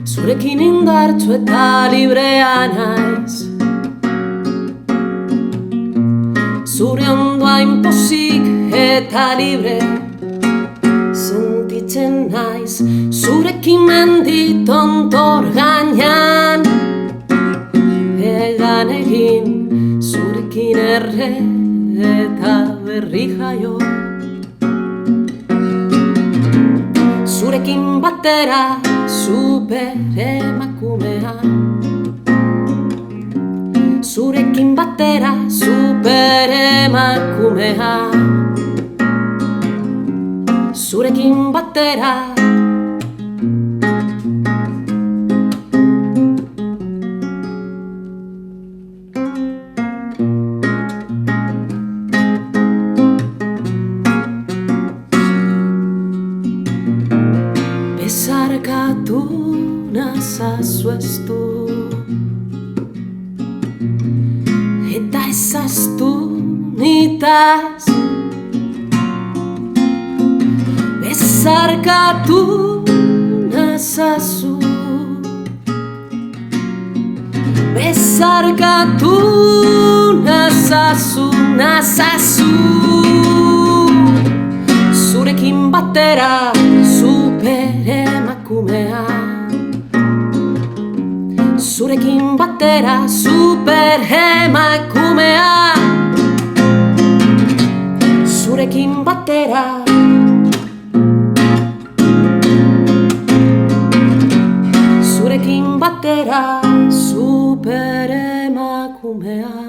Zurekin indartsu eta librea naiz, zure ondoain pozik eta libre sentitzen naiz. Zurekin mendi tontor gainean egan egin, zurekin erre eta berri jaio. Zurekin batera super emakumea, zurekin batera super emakumea, zurekin batera. Bezarkatu nazazu eztu eta ezaztu nitaz. Bezarkatu nazazu, bezarkatu nazazu, nazazu. Zurekin batera super emakumea, zurekin batera super emakumea, zurekin batera. Zurekin batera super emakumea.